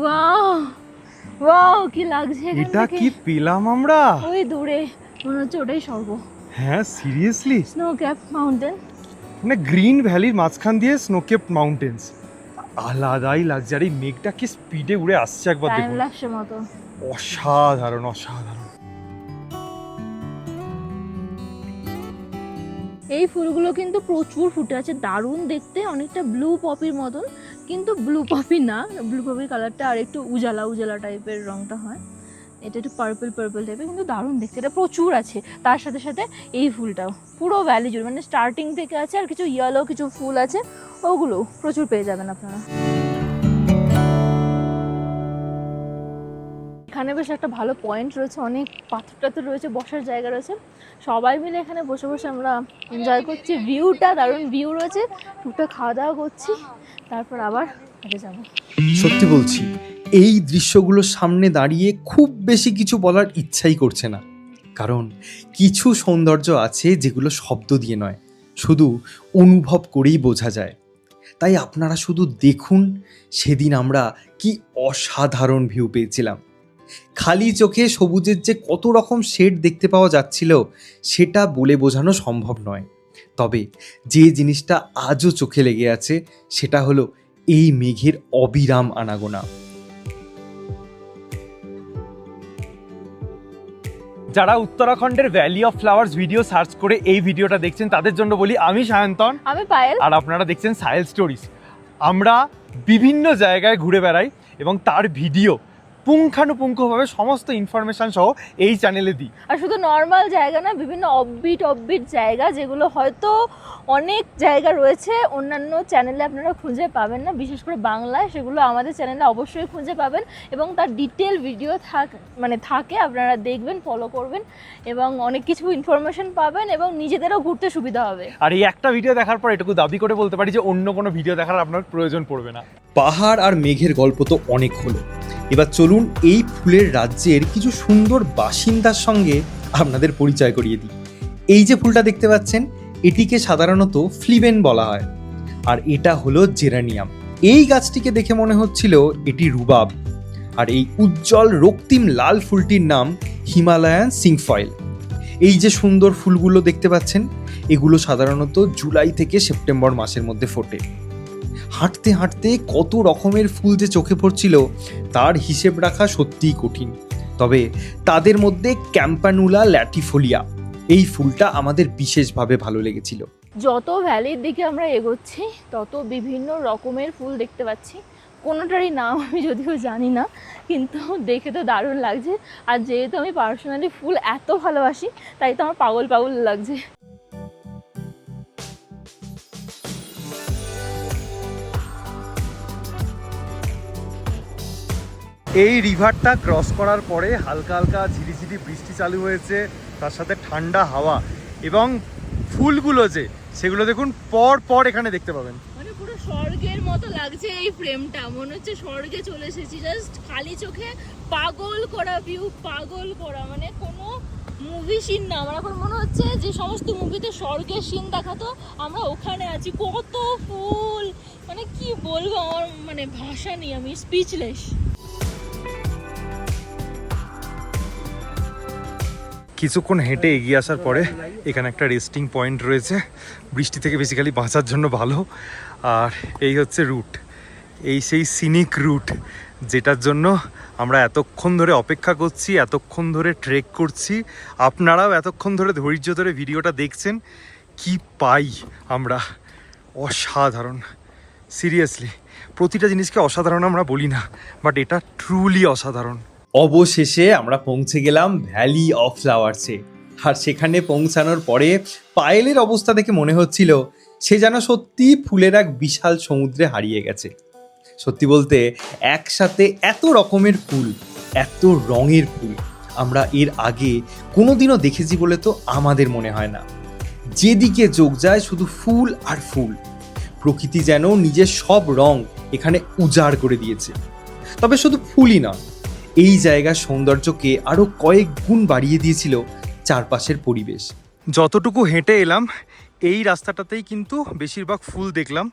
ওয়াও ওয়াও, কি লাগছে এখান এটা থেকে। কি পেলাম আমরা? ওই দূরে মনে হচ্ছে ওটাই স্বর্গ, হ্যাঁ সিরিয়াসলি, স্নো ক্যাপ মাউন্টেন। মানে গ্রিন ভ্যালির মাঝখান দিয়ে স্নোকেপ মাউন্টেন্স, আলাদাই লাগছে। আর এই মেঘটা কি স্পিডে উড়ে আসছে একবার টাইম দেখুন, লাগছে মতো। অসাধারণ অসাধারণ। এই ফুলগুলো কিন্তু প্রচুর ফুটে আছে, দারুণ দেখতে, অনেকটা ব্লু পপির মতন, কিন্তু ব্লু পপি না, ব্লু পপির কালারটা আর একটু উজালা উজালা টাইপের রংটা হয়, এটা একটু পার্পল পার্পল টাইপের, কিন্তু দারুণ দেখতে। এটা প্রচুর আছে, তার সাথে সাথে এই ফুলটাও পুরো ভ্যালি জুড়ে, মানে স্টার্টিং থেকে আছে, আর কিছু ইয়েলো কিছু ফুল আছে, ওগুলো প্রচুর পেয়ে যাবেন আপনারা। এখানে বেশ একটা ভালো পয়েন্ট রয়েছে, অনেক পাথর টাথর রয়েছে, বসার জায়গা রয়েছে, সবাই মিলে এখানে বসে বসে আমরা এনজয় করছি। ভিউটা দারুণ ভিউ রয়েছে, টুকটাক খাওয়া দাওয়া করছি, তারপর আবার হেঁটে যাবো। সত্যি বলছি, এই দৃশ্যগুলোর সামনে দাঁড়িয়ে খুব বেশি কিছু বলার ইচ্ছাই করছে না, কারণ কিছু সৌন্দর্য আছে যেগুলো শব্দ দিয়ে নয়, শুধু অনুভব করেই বোঝা যায়। তাই আপনারা শুধু দেখুন, সেদিন আমরা কি অসাধারণ ভিউ পেয়েছিলাম। খালি চোখে সবুজের যে কত রকম শেড দেখতে পাওয়া যাচ্ছিল সেটা বলে বোঝানো সম্ভব নয়। তবে যে জিনিসটা আজও চোখে লেগে আছে সেটা হলো এই মেঘের অবিরাম আনাগোনা। যারা উত্তরাখণ্ডের valley of flowers video search করে এই ভিডিওটা দেখছেন তাদের জন্য বলি, আমি সায়ন্তন, আমি পায়েল, আর আপনারা দেখছেন সাহেল স্টোরিজ। আমরা বিভিন্ন জায়গায় ঘুরে বেড়াই এবং তার ভিডিও পুঙ্খানুপুঙ্খভাবে সমস্ত ইনফরমেশন সহ এই চ্যানেলে দিই। আর শুধু নর্মাল জায়গা না, বিভিন্ন অফবিট জায়গা, যেগুলো হয়তো অনেক জায়গা রয়েছে অন্যান্য চ্যানেলে আপনারা খুঁজে পাবেন না, বিশেষ করে বাংলায়, সেগুলো আমাদের চ্যানেলে অবশ্যই খুঁজে পাবেন, এবং তার ডিটেল ভিডিও থাকে, আপনারা দেখবেন, ফলো করবেন, এবং অনেক কিছু ইনফরমেশন পাবেন, এবং নিজেদেরও ঘুরতে সুবিধা হবে। আর এই একটা ভিডিও দেখার পর এটুকু দাবি করে বলতে পারি যে অন্য কোনো ভিডিও দেখার আপনার প্রয়োজন পড়বে না। পাহাড় আর মেঘের গল্প তো অনেক হলো, এবার চলুন এই ফুলের রাজ্যের কিছু সুন্দর বাসিন্দার সঙ্গে আপনাদের পরিচয় করিয়ে দিই। এই যে ফুলটা দেখতে পাচ্ছেন, এটিকে সাধারণত ফ্লিবেন বলা হয়। আর এটা হলো জেরানিয়াম। এই গাছটিকে দেখে মনে হচ্ছিল এটি রুবাব, আর এই উজ্জ্বল রক্তিম লাল ফুলটির নাম হিমালয়ান সিংফয়েল। এই যে সুন্দর ফুলগুলো দেখতে পাচ্ছেন, এগুলো সাধারণত জুলাই থেকে সেপ্টেম্বর মাসের মধ্যে ফোটে। হাঁটতে হাঁটতে কত রকমের ফুল যে চোখে পড়ছিল তার হিসেব রাখা সত্যিই কঠিন। তবে তাদের মধ্যে ক্যাম্পানুলা ল্যাটিফোলিয়া এই ফুলটা আমাদের বিশেষভাবে ভালো লেগেছিল। যত ভ্যালির দিকে আমরা এগোচ্ছি তত বিভিন্ন রকমের ফুল দেখতে পাচ্ছি। কোনোটারই নাম আমি যদিও জানি না, কিন্তু দেখে তো দারুণ লাগছে। আর যেহেতু আমি পার্সোনালি ফুল এত ভালোবাসি, তাই তো আমার পাগল পাগল লাগছে। এই রিভারটা ক্রস করার পরে হালকা হালকা ঝিরিঝিরি বৃষ্টি চালু হয়েছে, তার সাথে ঠান্ডা হাওয়া এবং ফুলগুলো যে সেগুলো দেখুন পর পর এখানে দেখতে পাবেন। মানে পুরো স্বর্গের মতো লাগছে এই ফ্রেমটা, মনে হচ্ছে স্বর্গে চলে এসেছি। জাস্ট খালি চোখে পাগল করা ভিউ, পাগল করা, মানে কোনো মুভি সিন না। আমার এখন মনে হচ্ছে যে সমস্ত মুভিতে স্বর্গের সিন দেখাতো, আমরা ওখানে আছি। কত ফুল, মানে কি বলবো, আমার মানে ভাষা নেই, আমি স্পিচলেস। কিছুক্ষণ হেঁটে এগিয়ে আসার পরে এখানে একটা রেস্টিং পয়েন্ট রয়েছে, বৃষ্টি থেকে বেসিক্যালি বাঁচার জন্য ভালো। আর এই হচ্ছে রুট, এই সেই সিনিক রুট যেটার জন্য আমরা এতক্ষণ ধরে অপেক্ষা করছি, এতক্ষণ ধরে ট্রেক করছি। আপনারাও এতক্ষণ ধরে ধৈর্য ধরে ভিডিওটা দেখছেন। কি পাই আমরা, অসাধারণ। সিরিয়াসলি প্রতিটা জিনিসকে অসাধারণ আমরা বলি না, বাট এটা ট্রুলি অসাধারণ। অবশেষে আমরা পৌঁছে গেলাম ভ্যালি অফ ফ্লাওয়ার্সে। আর সেখানে পৌঁছানোর পরে পায়েলের অবস্থা দেখে মনে হচ্ছিল সে যেন সত্যি ফুলের এক বিশাল সমুদ্রে হারিয়ে গেছে। সত্যি বলতে একসাথে এত রকমের ফুল, এত রঙের ফুল আমরা এর আগে কোনোদিনও দেখেছি বলে তো আমাদের মনে হয় না। যেদিকে চোখ যায় শুধু ফুল আর ফুল। প্রকৃতি যেন নিজের সব রং এখানে উজাড় করে দিয়েছে। তবে শুধু ফুলই না, এই জায়গার সৌন্দর্যকে আরও কয়েক গুণ বাড়িয়ে দিয়েছিল চারপাশের পরিবেশ। যতটুকু হেঁটে এলাম এই রাস্তাটাতেই কিন্তু বেশিরভাগ ফুল দেখলাম।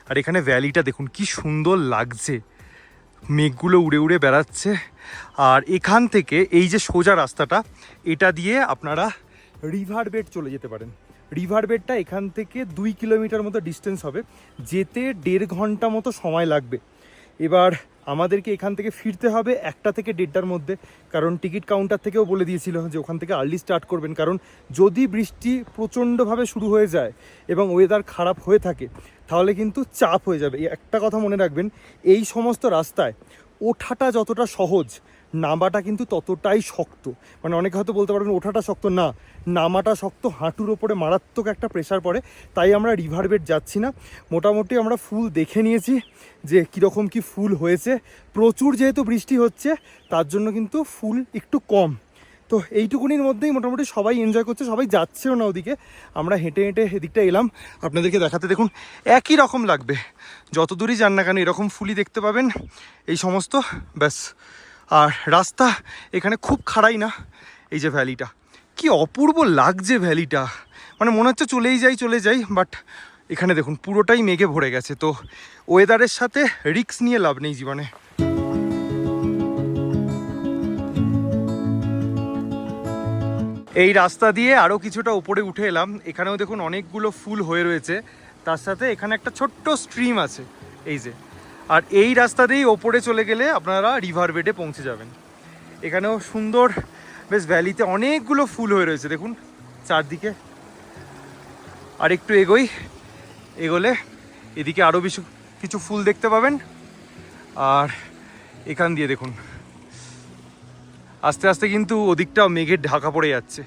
আর এখানে ভ্যালিটা দেখুন কি সুন্দর লাগছে, মেঘগুলো উড়ে উড়ে বেড়াচ্ছে। আর এখান থেকে এই যে সোজা রাস্তাটা, এটা দিয়ে আপনারা রিভার বেড চলে যেতে পারেন। রিভার বেডটা এখান থেকে 2 কিলোমিটার মতো ডিস্টেন্স হবে, যেতে 1.5 ঘন্টা মতো সময় লাগবে। এবার আমাদেরকে এখান থেকে ফিরতে হবে 1টা থেকে 1:30টার মধ্যে, কারণ টিকিট কাউন্টার থেকেও বলে দিয়েছিল যে ওখান থেকে আর্লি স্টার্ট করবেন, কারণ যদি বৃষ্টি প্রচণ্ডভাবে শুরু হয়ে যায় এবং ওয়েদার খারাপ হয়ে থাকে তাহলে কিন্তু চাপ হয়ে যাবে। একটা কথা মনে রাখবেন, এই সমস্ত রাস্তায় ওঠাটা যতটা সহজ, নামাটা কিন্তু ততটাই শক্ত। মানে অনেকে হয়তো বলতে পারবেন ওঠাটা শক্ত, না, নামাটা শক্ত, হাঁটুর ওপরে মারাত্মক একটা প্রেশার পড়ে। তাই আমরা রিভার বেড যাচ্ছি না। মোটামুটি আমরা ফুল দেখে নিয়েছি যে কীরকম কি ফুল হয়েছে। প্রচুর যেহেতু বৃষ্টি হচ্ছে তার জন্য কিন্তু ফুল একটু কম। তো এইটুকুনির মধ্যেই মোটামুটি সবাই এনজয় করছে, সবাই যাচ্ছেও না ওদিকে। আমরা হেঁটে হেঁটে এদিকটা এলাম আপনাদেরকে দেখাতে। দেখুন একই রকম লাগবে যত দূরই যান না কেন, এরকম ফুলই দেখতে পাবেন এই সমস্ত, ব্যাস। আর রাস্তা এখানে খুব খাড়াই না। এই যে ভ্যালিটা, কি অপূর্ব লাগছে ভ্যালিটা, মানে মনে হচ্ছে চলে যাই, বাট এখানে দেখুন পুরোটাই মেঘে ভরে গেছে। তো ওয়েদারের সাথে রিস্ক নিয়ে লাভ নেই জীবনে। এই রাস্তা দিয়ে আরও কিছুটা উপরে উঠে এলাম। এখানেও দেখুন অনেকগুলো ফুল হয়ে রয়েছে, তার সাথে এখানে একটা ছোট্ট স্ট্রিম আছে এই যে। আর এই রাস্তা দিয়েই ওপরে চলে গেলে আপনারা রিভার বেডে পৌঁছে যাবেন। এখানেও সুন্দর বেশ ভ্যালিতে অনেকগুলো ফুল হয়ে রয়েছে দেখুন চারদিকে। আর একটু এগোলে এদিকে আরও বেশি কিছু ফুল দেখতে পাবেন। আর এখান দিয়ে দেখুন আস্তে আস্তে কিন্তু ওদিকটাও মেঘের ঢাকা পড়ে যাচ্ছে।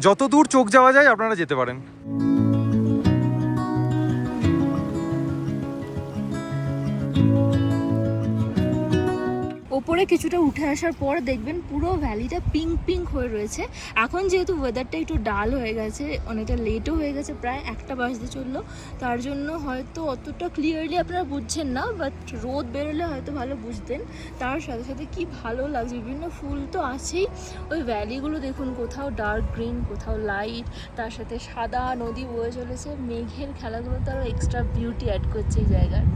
যত দূর চোখ যাওয়া যায় আপনারা যেতে পারেন। ওপরে কিছুটা উঠে আসার পর দেখবেন পুরো ভ্যালিটা পিঙ্ক পিঙ্ক হয়ে রয়েছে। এখন যেহেতু ওয়েদারটা একটু ডাল হয়ে গেছে, অনেকটা লেটও হয়ে গেছে, প্রায় 1টা বাজতে চললো, তার জন্য হয়তো অতটা ক্লিয়ারলি আপনারা বুঝছেন না, বাট রোদ বেরোলে হয়তো ভালো বুঝতেন। তার সাথে সাথে কি ভালো লাগছে, বিভিন্ন ফুল তো আছেই, ওই ভ্যালিগুলো দেখুন, কোথাও ডার্ক গ্রিন, কোথাও লাইট, তার সাথে সাদা নদী বয়ে চলেছে, মেঘের খেলাগুলো তারও এক্সট্রা বিউটি অ্যাড করছে এই জায়গার।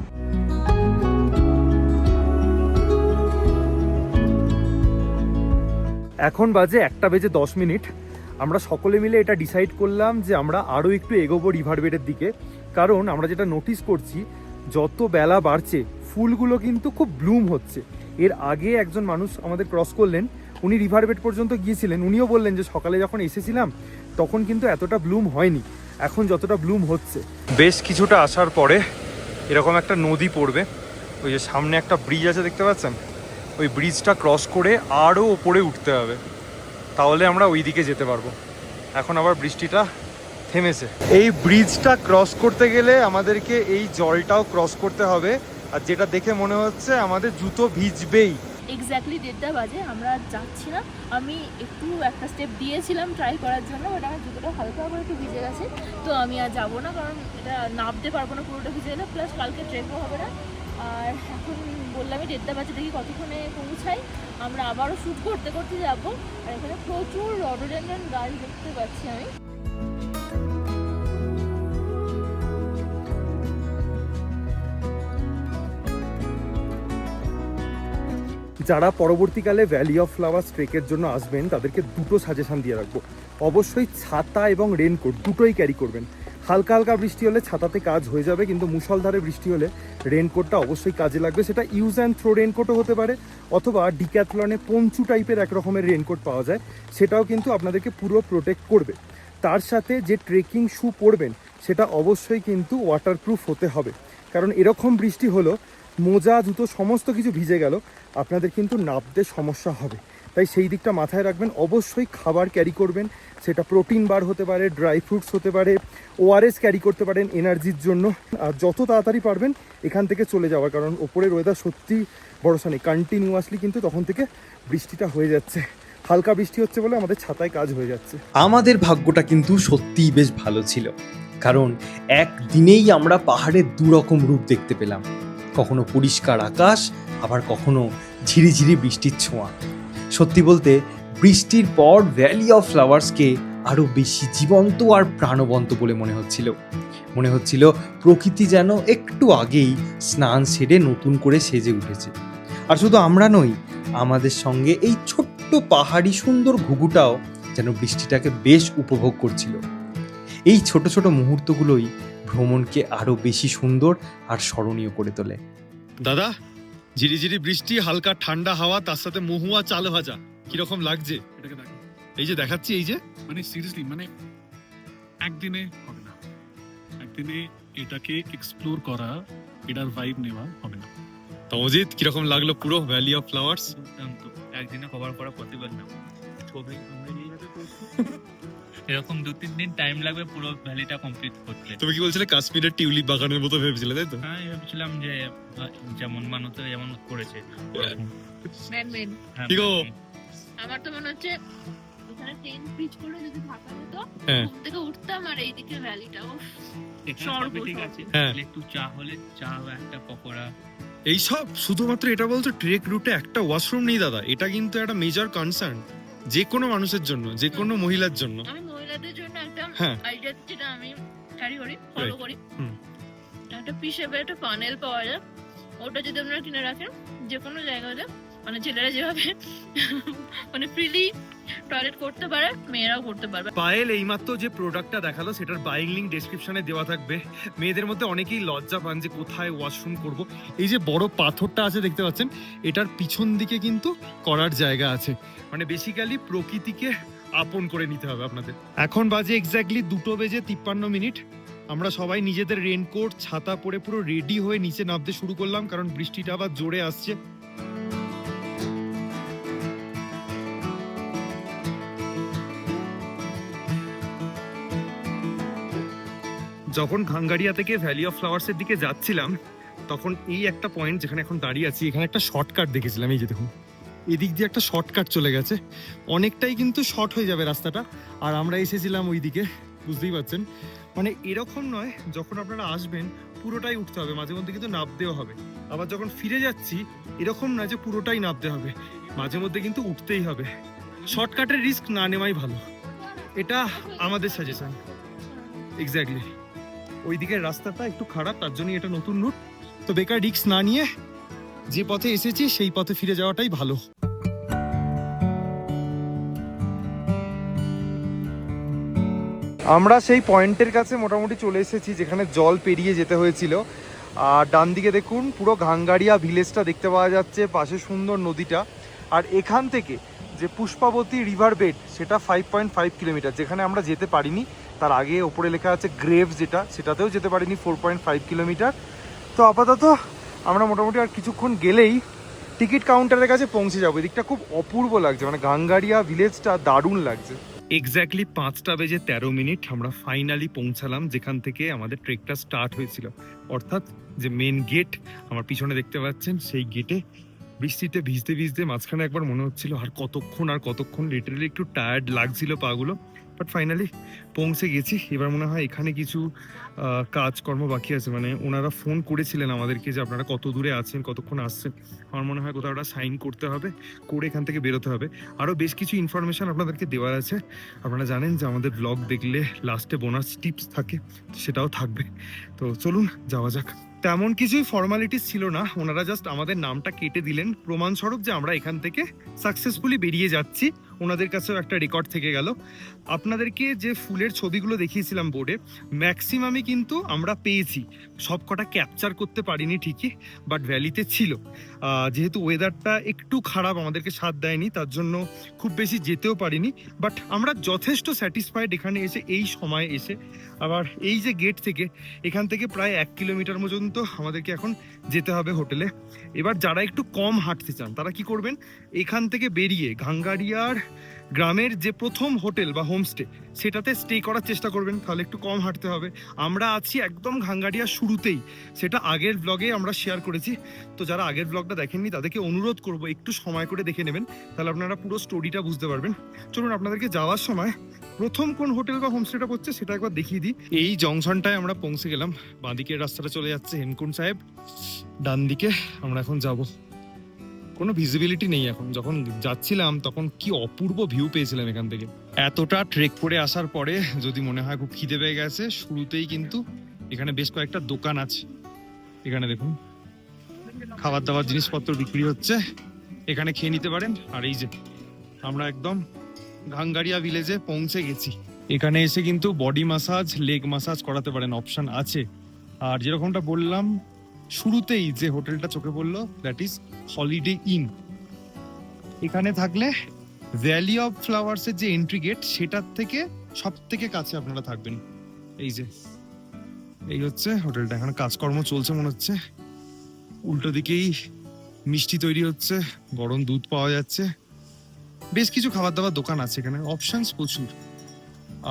এখন বাজে 1:10। আমরা সকলে মিলে এটা ডিসাইড করলাম যে আমরা আরও একটু এগোবো রিভার বেডের দিকে, কারণ আমরা যেটা নোটিস করছি যত বেলা বাড়ছে ফুলগুলো কিন্তু খুব ব্লুম হচ্ছে। এর আগে একজন মানুষ আমাদের ক্রস করলেন, উনি রিভার বেড পর্যন্ত গিয়েছিলেন, উনিও বললেন যে সকালে যখন এসেছিলাম তখন কিন্তু এতটা ব্লুম হয়নি, এখন যতটা ব্লুম হচ্ছে। বেশ কিছুটা আসার পরে এরকম একটা নদী পড়বে, ওই যে সামনে একটা ব্রিজ আছে দেখতে পাচ্ছেন, ওই ব্রিজটা ক্রস করে আরও ওপরে উঠতে হবে, তাহলে আমরা ওই দিকে যেতে পারবো। এখন আবার বৃষ্টিটা থেমেছে। এই ব্রিজটা ক্রস করতে গেলে আমাদেরকে এই জলটাও ক্রস করতে হবে, আর যেটা দেখে মনে হচ্ছে আমাদের জুতো ভিজবেই। এক্স্যাক্টলি 1:30 বাজে, আমরা আর যাচ্ছি না। আমি একটু একটা স্টেপ দিয়েছিলাম ট্রাই করার জন্য, বাট আমার জুতোটা হালকা করে একটু ভিজে গেছে, তো আমি আর যাবো না, কারণ এটা নামতে পারবো না পুরোটা ভিজে গেলে, প্লাস কালকে ট্রেকও হবে না। আর এখন বললামই 1:30 বাজে, দেখি কতক্ষণে পৌঁছাই। আমরা আবারও শ্যুট করতে করতে যাবো। আর এখানে প্রচুর রডোডেন্ড্রন গাছ দেখতে পাচ্ছি আমি। যারা পরবর্তীকালে ভ্যালি অফ ফ্লাওয়ার্স ট্রেকের জন্য আসবেন তাদেরকে দুটো সাজেশন দিয়ে রাখবো। অবশ্যই ছাতা এবং রেনকোট দুটোই ক্যারি করবেন। হালকা হালকা বৃষ্টি হলে ছাতাতে কাজ হয়ে যাবে, কিন্তু মুষলধারে বৃষ্টি হলে রেনকোটটা অবশ্যই কাজে লাগবে। সেটা ইউজ অ্যান্ড থ্রো রেনকোটও হতে পারে, অথবা ডিক্যাথলনে পঞ্চু টাইপের এক রকমের রেনকোট পাওয়া যায়, সেটাও কিন্তু আপনাদেরকে পুরো প্রোটেক্ট করবে। তার সাথে যে ট্রেকিং শ্যু পরবেন সেটা অবশ্যই কিন্তু ওয়াটারপ্রুফ হতে হবে, কারণ এরকম বৃষ্টি হলো মোজা জুতো সমস্ত কিছু ভিজে গেল, আপনাদের কিন্তু নামতে সমস্যা হবে। তাই সেই দিকটা মাথায় রাখবেন। অবশ্যই খাবার ক্যারি করবেন, সেটা প্রোটিন বার হতে পারে, ড্রাই ফ্রুটস হতে পারে, ওআরএস ক্যারি করতে পারেন এনার্জির জন্য। আর যত তাড়াতাড়ি পারবেন এখান থেকে চলে যাওয়ার, কারণ ওপরের ওয়েদার সত্যি ভরসা নেই, কন্টিনিউয়াসলি কিন্তু তখন থেকে বৃষ্টিটা হয়ে যাচ্ছে। হালকা বৃষ্টি হচ্ছে বলে আমাদের ছাতায় কাজ হয়ে যাচ্ছে। আমাদের ভাগ্যটা কিন্তু সত্যিই বেশ ভালো ছিল, কারণ একদিনেই আমরা পাহাড়ের দুরকম রূপ দেখতে পেলাম, কখনো পরিষ্কার আকাশ, আবার কখনো ঝিরিঝিরি বৃষ্টির ছোঁয়া। সত্যি বলতে বৃষ্টির পর ভ্যালি অফ ফ্লাওয়ার্সকে আরও বেশি জীবন্ত আর প্রাণবন্ত বলে মনে হচ্ছিল প্রকৃতি যেন একটু আগেই স্নান সেরে নতুন করে সেজে উঠেছে। আর শুধু আমরা নই, আমাদের সঙ্গে এই ছোট্ট পাহাড়ি সুন্দর ঘুঘুটাও যেন বৃষ্টিটাকে বেশ উপভোগ করছিল। এই ছোট ছোট মুহূর্তগুলোই ভ্রমণকে আরও বেশি সুন্দর আর স্মরণীয় করে তোলে। দাদা, ঝিরিঝিরি বৃষ্টি, হালকা ঠান্ডা হাওয়া, তার সাথে মহুয়া চাল ভাজা, কিরকম লাগছে? এটাকে দেখো, এই যে দেখাচ্ছি, এই যে মানে সিরিয়াসলি, মানে একদিনে হবে না, একদিনে এটাকে এক্সপ্লোর করা, এটার ভাইব নেওয়া হবে না। তো অজিত, কিরকম লাগলো পুরো ভ্যালি অফ ফ্লাওয়ার্স? একদিনে কভার করা পসিবল না, ছবি এরকম 2-3 দিন টাইম লাগবে পুরো ভ্যালিটা কমপ্লিট করতে। তুমি কি বলছিলে কাশ্মীরের টিউলিপ বাগানের মতো ভেবেছিলে, তাই তো? হ্যাঁ, আমি ভেবেছিলাম যে যেমন মানুষ যেমন করেছে হ্যাঁ, কি গো? আমার তো মনে হচ্ছে ওখানে ট্রেন ব্রিজ করে যদি থাকা হতো, হ্যাঁ। ঘুম থেকে উঠতাম আর এইদিকে ভ্যালিটা, এখানে স্বর্গ, সবই ঠিক আছে, হ্যাঁ। একটু চা হলে চা বা একটা পকোড়া। এইসব শুধুমাত্র এটা বলছো ট্রেক রুটে একটা ওয়াশরুম নেই দাদা, এটা কিন্তু একটা মেজর কনসার্ন যে কোনো মানুষের জন্য, যে কোনো মহিলার জন্য। আমি মহিলাদের জন্য একটা হ্যাঁ। আইডিয়া যেটা আমি ক্যারি করি, ফলো করি, হুম। একটা পিসেবে একটা ফানেল পাওয়া যায়, ওটা যদি আপনারা কিনে রাখেন যে কোনো জায়গাতে, মানে ছেলেরা যেভাবে মানে ফ্রিলি টয়লেট করতে পারে, মেয়েরাও করতে পারবে। পায়েল এইমাত্র যে প্রোডাক্টটা দেখালো সেটার বাইং লিঙ্ক ডেসক্রিপশনে দেওয়া থাকবে। মেয়েদের মধ্যে অনেকেই লজ্জা পান যে কোথায় ওয়াশরুম করব। এই যে বড় পাথরটা আছে দেখতে পাচ্ছেন, এটার পিছন দিকে কিন্তু করার জায়গা আছে। মানে বেসিক্যালি প্রকৃতিকে আপন করে নিতে হবে আপনাদের। এখন বাজে এক্স্যাক্টলি 2:53। আমরা সবাই নিজেদের রেনকোট ছাতা পরে পুরো রেডি হয়ে নিচে নামতে শুরু করলাম, কারণ বৃষ্টিটা আবার জোরে আসছে। যখন ঘাঙ্গারিয়া থেকে ভ্যালি অফ ফ্লাওয়ার্সের দিকে যাচ্ছিলাম তখন এই একটা পয়েন্ট যেখানে এখন দাঁড়িয়ে আছি, এখানে একটা শর্টকাট দেখেছিলাম, এই যে দেখুন এদিক দিয়ে একটা শর্টকাট চলে গেছে, অনেকটাই কিন্তু শর্ট হয়ে যাবে রাস্তাটা। আর আমরা এসেছিলাম ওই দিকে, বুঝতেই পারছেন। মানে এরকম নয় যখন আপনারা আসবেন পুরোটাই উঠতে হবে, মাঝে মধ্যে কিন্তু নামতেও হবে। আবার যখন ফিরে যাচ্ছি এরকম না যে পুরোটাই নামতে হবে, মাঝে মধ্যে কিন্তু উঠতেই হবে। শর্টকাটের রিস্ক না নেওয়াই ভালো, এটা আমাদের সাজেশন। এক্স্যাক্টলি, ওই দিকের রাস্তাটা একটু খারাপ, তার জন্যই এটা নতুন রুট। তো বেকার রিস্ক না নিয়ে যে পথে এসেছি সেই পথে ফিরে যাওয়াটাই ভালো। আমরা সেই পয়েন্টের কাছে মোটামুটি চলে এসেছি যেখানে জল পেরিয়ে যেতে হয়েছিল। আর ডান দিকে দেখুন পুরো ঘাঙ্গারিয়া ভিলেজটা দেখতে পাওয়া যাচ্ছে, পাশে সুন্দর নদীটা। আর এখান থেকে যে পুষ্পাবতী রিভার বেড সেটা 5.5 কিলোমিটার, যেখানে আমরা যেতে পারিনি। তার আগে ওপরে লেখা আছে গ্রেভস, যেটা সেটাতেও যেতে পারিনি, 4.5 কিলোমিটার। তো আপাতত আমরা মোটামুটি আর কিছুক্ষণ গেলেই টিকিট কাউন্টারের কাছে পৌঁছে যাবো। এদিকটা খুব অপূর্ব লাগছে, মানে ঘাঙ্গারিয়া ভিলেজটা দারুণ লাগছে। এক্স্যাক্টলি 5:13 আমরা ফাইনালি পৌঁছালাম যেখান থেকে আমাদের ট্রেকটা স্টার্ট হয়েছিল, অর্থাৎ যে মেন গেট আমার পিছনে দেখতে পাচ্ছেন সেই গেটে। বৃষ্টিতে ভিজতে ভিজতে মাঝখানে একবার মনে হচ্ছিল আর কতক্ষণ, লিটারালি একটু টায়ার্ড লাগছিল পাগুলো, বাট ফাইনালি পৌঁছে গেছি। এবার মনে হয় এখানে কিছু কাজকর্ম বাকি আছে, মানে ওনারা ফোন করেছিলেন আমাদেরকে যে আপনারা কত দূরে আছেন, কতক্ষণ আসছেন। আমার মনে হয় কোথাও একটা সাইন করতে হবে, করে এখান থেকে বেরোতে হবে। আরও বেশ কিছু ইনফরমেশন আপনাদেরকে দেওয়ার আছে। আপনারা জানেন যে আমাদের ব্লগ দেখলে লাস্টে বোনাস টিপস থাকে, সেটাও থাকবে। তো চলুন যাওয়া যাক। তেমন কিছুই ফর্মালিটিস ছিল না, ওনারা জাস্ট আমাদের নামটা কেটে দিলেন প্রমাণস্বরূপ যে আমরা এখান থেকে সাকসেসফুলি বেরিয়ে যাচ্ছি। ওনাদের কাছেও একটা রেকর্ড থেকে গেল। আপনাদেরকে যে ফুলের ছবিগুলো দেখিয়েছিলাম বোর্ডে, ম্যাক্সিমামই কিন্তু আমরা পেয়েছি, সব কটা ক্যাপচার করতে পারিনি ঠিকই, বাট ভ্যালিতে ছিল। যেহেতু ওয়েদারটা একটু খারাপ, আমাদেরকে সাথ দেয়নি, তার জন্য খুব বেশি যেতেও পারিনি। বাট আমরা যথেষ্ট স্যাটিসফাইড এখানে এসে, এই সময় এসে। আবার এই যে গেট থেকে, এখান থেকে প্রায় 1 কিলোমিটার পর্যন্ত আমাদেরকে এখন যেতে হবে হোটেলে। এবার যারা একটু কম হাঁটতে চান তারা কি করবেন, এখান থেকে বেরিয়ে ঘাঙ্গারিয়ার গ্রামের যে প্রথম হোটেল বা হোমস্টে সেটাতে স্টে করার চেষ্টা করবেন, তাহলে একটু কম হাঁটতে হবে। আমরা আছি একদম ঘাঙ্গারিয়ার শুরুতেই, সেটা আগের ব্লগে আমরা শেয়ার করেছি। তো যারা আগের ব্লগটা দেখেননি তাদেরকে অনুরোধ করব একটু সময় করে দেখে নেবেন, তাহলে আপনারা পুরো স্টোরিটা বুঝতে পারবেন। চলুন আপনাদেরকে যাওয়ার সময় প্রথম কোন হোটেল বা হোমস্টেটা পড়ছে সেটা একবার দেখিয়ে দিই। এই জংশনটায় আমরা পৌঁছে গেলাম, বাঁদিকের রাস্তাটা চলে যাচ্ছে হেমকুন্ড সাহেব, ডান দিকে আমরা এখন যাব। কোনো ভিজিবিলিটি নেই এখন, যখন যাচ্ছিলাম তখন কি অপূর্ব ভিউ পেয়েছিলাম এখান থেকে। এতটা ট্রেক করে আসার পরে যদি মনে হয় খুব খিদে পেয়ে গেছে, শুরুতেই কিন্তু এখানে বেশ কয়েকটা দোকান আছে। এখানে দেখুন খাবার দাবার জিনিসপত্র বিক্রি হচ্ছে, এখানে খেয়ে নিতে পারেন। আর এই যে আমরা একদম ঘাঙ্গারিয়া ভিলেজে পৌঁছে গেছি। এখানে এসে কিন্তু বডি মাসাজ, লেগ মাসাজ করাতে পারেন, অপশন আছে। আর যেরকমটা বললাম শুরুতেই, যে হোটেলটা চোখে পড়লো দ্যাট ইজ হলিডে ইন। এখানে থাকলে ভ্যালি অফ ফ্লাওয়ার্স এর যে এন্ট্রি গেট সেটার থেকে সব থেকে কাছে আপনারা থাকবেন। এই হচ্ছে হোটেলটা, এখানে কাজকর্ম চলছে মনে হচ্ছে। উল্টো দিকেই মিষ্টি তৈরি হচ্ছে, গরম দুধ পাওয়া যাচ্ছে, বেশ কিছু খাবার দাবার দোকান আছে এখানে, অপশনস প্রচুর।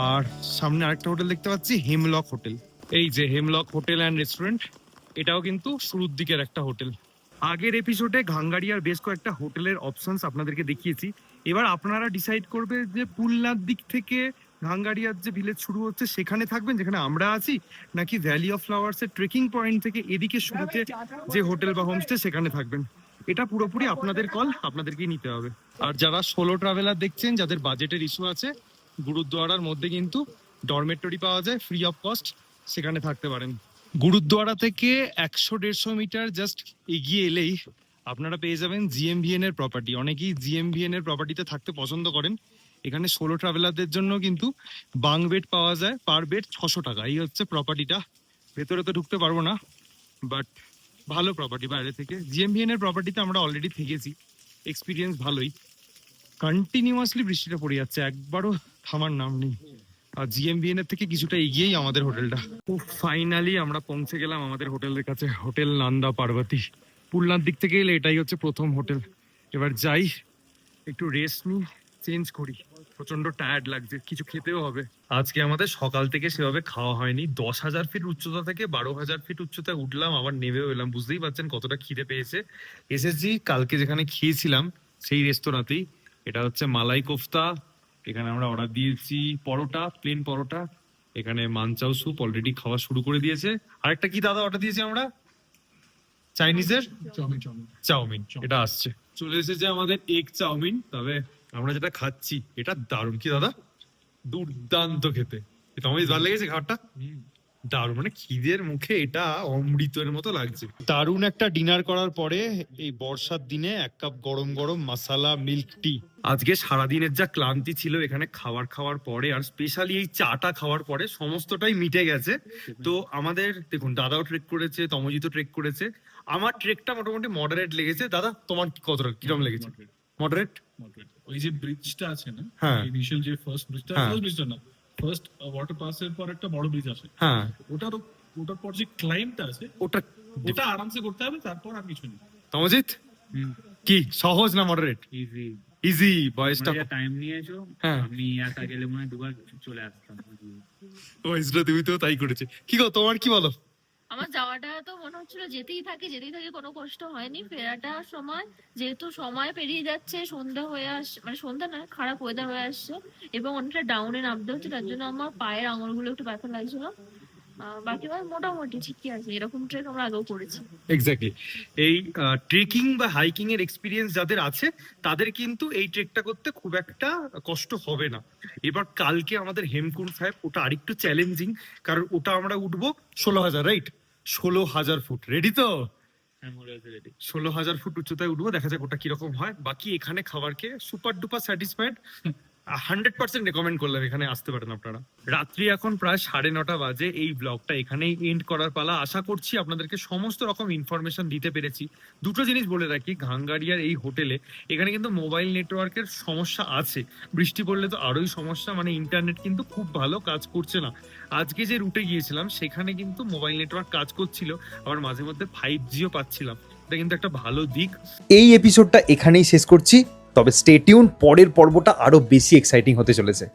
আর সামনে আরেকটা হোটেল দেখতে পাচ্ছি, হেমলক হোটেল। এই যে হেমলক হোটেল অ্যান্ড রেস্টুরেন্ট, এটাও কিন্তু শুরুর দিকের একটা হোটেল। আগের এপিসোডে ঘাঙ্গারিয়ার বেশ কয়েকটা হোটেলের অপশনস আপনাদেরকে দেখিয়েছি। এবার আপনারা ডিসাইড করবে যে পুলনার দিক থেকে ঘাঙ্গারিয়ার যে ভিলেজ শুরু হচ্ছে সেখানে থাকবেন যেখানে আমরা আছি, নাকি ভ্যালি অফ ফ্লাওয়ার্স এর ট্রেকিং পয়েন্ট থেকে এদিকে শুরুতে যে হোটেল বা হোমস্টে সেখানে থাকবেন। এটা পুরোপুরি আপনাদের কল, আপনাদেরকেই নিতে হবে। আর যারা সোলো ট্রাভেলার দেখছেন, যাদের বাজেটের ইস্যু আছে, গুরুদ্বারার মধ্যে কিন্তু ডরমেটরি পাওয়া যায় ফ্রি অফ কস্ট, সেখানে থাকতে পারেন। গুরুদ্বারা থেকে 100-150 মিটার জাস্ট এগিয়ে এলেই আপনারা পেয়ে যাবেন জিএমভিএন এর প্রপার্টি। অনেকেই জিএমভিএন এর প্রপার্টিতে থাকতে পছন্দ করেন। এখানে সোলো ট্রাভেলারদের জন্য কিন্তু বাং বেড পাওয়া যায়, পার বেড 600 টাকা। এই হচ্ছে প্রপার্টিটা। ভেতরে তো ঢুকতে পারবো না, বাট ভালো প্রপার্টি বাইরে থেকে। জিএমভিএন এর প্রপার্টিতে আমরা অলরেডি থেকেছি, এক্সপিরিয়েন্স ভালোই। কন্টিনিউয়াসলি বৃষ্টিটা পড়ে যাচ্ছে, একবারও থামার নাম নেই। আর জিএমভিএন এর থেকে কিছুটা এগিয়েই আমাদের হোটেলটা। তো ফাইনালি আমরা পৌঁছে গেলাম আমাদের হোটেলের কাছে, হোটেল নন্দা পার্বতী। পুলনার দিক থেকে এলে এটাই হচ্ছে প্রথম হোটেল। এবার যাই, একটু রেস্ট নিই, চেঞ্জ করি। প্রচন্ড টায়ার্ড লাগছে, কিছু খেতেও হবে। আজকে আমাদের সকাল থেকে সেভাবে খাওয়া হয়নি। 10,000 ফিট উচ্চতা থেকে 12,000 ফিট উচ্চতায় উঠলাম, আবার নেমেও এলাম। বুঝতেই পারছেন কতটা খিদে পেয়েছে। এসেছি কালকে যেখানে খেয়েছিলাম সেই রেস্তোরাঁতেই। এটা হচ্ছে মালাই কোফতা। এখানে আমরা অর্ডার দিয়েছি পরোটা, প্লেন পরোটা। এখানে মানচাও স্যুপ অলরেডি খাওয়া শুরু করে দিয়েছে। আরেকটা কি দাদা অর্ডার দিয়েছি আমরা? চাইনিজের চাউমিন। এটা আসছে, চলে এসেছে আমাদের এগ চাউমিন। তবে আমরা যেটা খাচ্ছি এটা দারুণ। কি দাদা? দুর্দান্ত খেতে। তোমার ভালো লেগেছে খাবারটা? দারুণ, মানে খিদের মুখে এটা অমৃতের মতো লাগছে। দারুণ একটা ডিনার করার পরে এই বর্ষার দিনে 1 কাপ গরম গরম মাসালা মিল্ক টি। আজকে সারাদিনের যা ক্লান্তি ছিল এখানে খাওয়ার পরে, আর স্পেশালি এই চাটা খাওয়ার পরে সমস্তটাই মিটে গেছে। তো আমাদের দেখুন, দাদাও ট্রেক করেছে, তমজিৎও ট্রেক করেছে। আমার ট্রেকটা মোটামুটি মডারেট লেগেছে। দাদা তোমার কতটা কিরকম লেগেছে? মডারেট। ওই যে ব্রিজটা আছে না, হ্যাঁ। ইনিশিয়াল যে ফার্স্ট ব্রিজটা, হ্যাঁ। ফার্স্ট ব্রিজটা না, ফার্স্ট ওয়াটার পাসের পর একটা বড় ব্রিজ আছে, হ্যাঁ, ওটার পর যে ক্লাইম্বটা আছে ওটা ওটা আরামসে করতে হবে, তারপর আর কিছু নেই। তমজিৎ কি সহজ না মডারেট? ইজি। ইজি। বয়সটা টাইম নিয়েছো, হ্যাঁ। আমি একা গেলে মনে হয় 2 বার চলে আসতাম। বয়সটা তুমি তো তাই করেছে। কি গো তোমার কি বলো? আমার যাওয়াটা তো মনে হচ্ছিল যেতেই থাকে কোনো কষ্ট হয়নি। ফেরাটার সময় যেহেতু সময় পেরিয়ে যাচ্ছে, সন্ধ্যা হয়ে আসছে, মানে সন্ধ্যা না, খারাপ ওয়েদার হয়ে আসছে এবং অনেকটা ডাউনে নামতে হচ্ছে, তার জন্য আমার পায়ের আঙুলগুলো একটু ব্যথা লাগছিল। বাকি মোটামুটি ঠিকই আছে। এরকম ট্রেক আমরা আগেও করেছি। এক্স্যাক্টলি। এই ট্রেকিং বা হাইকিং এর এক্সপিরিয়েন্স যাদের আছে তাদের কিন্তু এই ট্রেকটা করতে খুব একটা কষ্ট হবে না। এবার কালকে আমাদের হেমকুন্ড সাহেব, ওটা আরেকটু চ্যালেঞ্জিং, কারণ ওটা আমরা উঠবো 16,000, রাইট? 16,000 ফুট। রেডি তো? হ্যাঁ, মনে হচ্ছে ready। 16,000 ফুট উচ্চতায় উঠবো, দেখা যাক ওটা কিরকম হয়। বাকি এখানে খাবারকে সুপার ডুপার স্যাটিসফাইড। 100% রেকমেন্ড করলাম, এখানে আসতে পারেন আপনারা। রাত্রি এখন প্রায় 9:30 বাজে। এই ব্লগটা এখানেই এন্ড করার পালা। আশা করছি আপনাদেরকে সমস্ত রকম ইনফরমেশন দিতে পেরেছি। দুটো জিনিস বলে রাখি, ঘাঙ্গারিয়ার এই হোটেলে এখানে কিন্তু মোবাইল নেটওয়ার্কের সমস্যা আছে। বৃষ্টি পড়লে তো আরোই সমস্যা, মানে ইন্টারনেট কিন্তু খুব ভালো কাজ করছে না। আজকে যে রুটে গিয়েছিলাম সেখানে কিন্তু মোবাইল নেটওয়ার্ক কাজ করছিল, আবার মাঝে মধ্যে 5Gও পাচ্ছিলাম। এটা কিন্তু একটা ভালো দিক। এই এপিসোডটা এখানেই শেষ করছি, তবে স্টে টিউন, পরের পর্বটা আরো বেশি এক্সাইটিং হতে চলেছে।